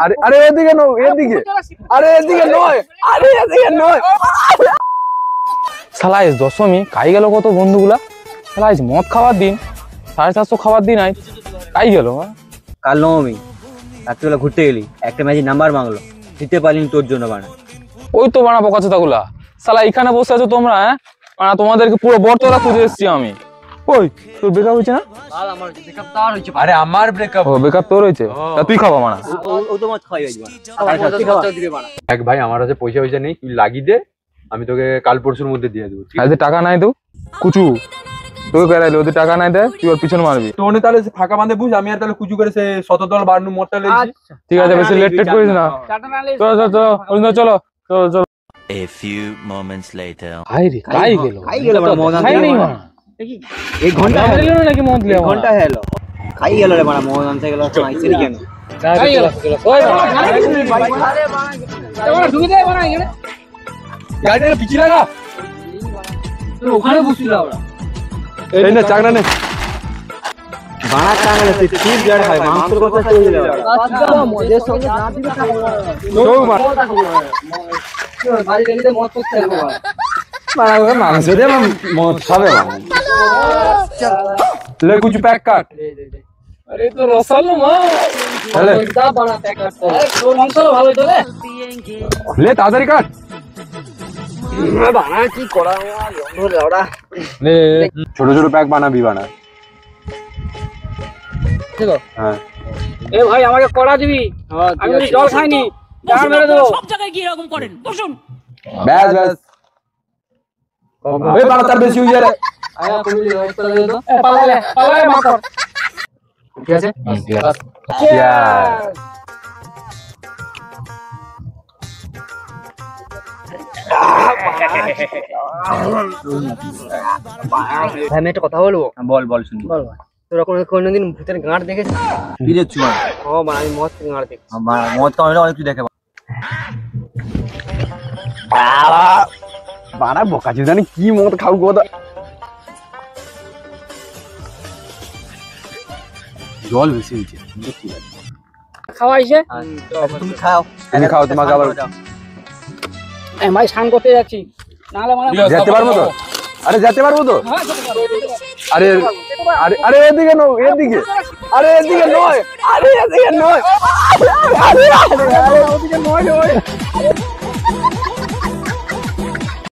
আরে আরে এদিকে নয়, এদিকে, আরে এদিকে নয়, আরে এদিকে নয়। শালা আজ দশমী, কাই গেল কত বন্ধুগুলা। শালা আজ মদ খাওয়ার দিন, 750 খাওয়ার দিন আজ কাই গেল। কাল নবমী, রাত্রিবেলা ঘুরতে গেলি, একটা ম্যাজিক নাম্বার মাংলো, দিতে পারিনি তোর জন্য বানা। ওই তো বানা বকাচোদাগুলা। শালা এখানে বসে আছো তোমরা, হ্যাঁ বানা তোমাদেরকে পুরো বটতলা খুঁজে এসেছি আমি। ওই তোর ব্রেকআপ হয়েছে না? আরে আমার ব্রেকআপ। ও ব্রেকআপ তোর হয়েছে, তা তুই খাবা মানা। ও তো মত খাওয়াই যাবে। এক ভাই আমার কাছে পয়সা নেই, তুই লাগিয়ে দে, আমি তোকে কাল পরশুর মধ্যে দিয়ে দেবো। আজকে টাকা নাই তো কুচু, তোকে কেরাইলে ওদের টাকা নাই দেয়, তুই ওর পিছনে মারবি। তো তাহলে ফাঁকা বাঁধে বুঝ, আমি আর তাহলে কুচু করে সে শতদল বাড়নু মোটটা লেগেছি। ঠিক আছে, বেশি লেট টেট করিস না। চলো চলো চলো চলো চলো চলো। A few moments later. হাই রে কাই গেল, খাই গেল মানে মদ খাই আনতে নেই গেল। মা। এক ঘন্টা আমরা গেল নাকি মদ লিয়া? এক ঘন্টা হলো। খাই গেল রে মানে মদ আনতে গেল, আইছে নি কেন? খাই গেল। ওই গাড়িটা পিছিয়ে লাগা। ওখানে বসছিল আমরা। এই না চাকরা নে। বানা টাঙালে সে ঠিক জায়গা হয়, মাংসের কথা চলে যাবে। আচ্ছা মদের সঙ্গে না দিলে খাবো না। চৌ মার। বাড়ি গেলে মদ করতে হবে। মারা ওকে মাংস দে, মদ খাবে না। ले कुछ पैक काट। আরে তো রসালো মা। चले দা বানা প্যাক করতে। তোর মাংস ভালো হইতো রে। ले ताড়াতাড়ি কাট। বানা কি করা বন্ধু লাউড়া। ले ছোট ছোট প্যাক বানাবি বানা। ঠিক আছে। হ্যাঁ এ ভাই আমাকে কড়া দিবি। আমি জল খাইনি। জার মেরে দেবো। সব জায়গায় গিয়ে এরকম করেন, বসুন। ব্যাস ব্যাস। ওই বানা তার বেশি হয়ে যায় রে। আয়া কমিলি ব্যবস্থা দে তো। পালালে মাকড়। ঠিক আছে? ভাই আমি একটা কথা বলবো। বল বল শুনি। বল ভাই। তোরা কোনোদিন ভূতের গাঁট দেখেছিস? কি দেখছো? ও মানে আমি মদ গাঁট দেখি। মদ খাওয়া অনেক কিছু দেখে। বানা বোকাচি জানি কি মদ খাও গো। জল বেশি হয়েছে। ঠিক আছে খাওয়াইছে? তুমি খাও। তুমি খাও, তোমাকে আবার ভাই স্নান করতে যাচ্ছি। নাহলে মানে যেতে পারবো তো? আরে যেতে পারবো তো? হ্যাঁ যেতে পারবো। আরে আরে আরে এদিকে নয়, এদিকে, আরে এদিকে নয়, আরে এদিকে নয়, আরে আরে আরে এদিকে নয়।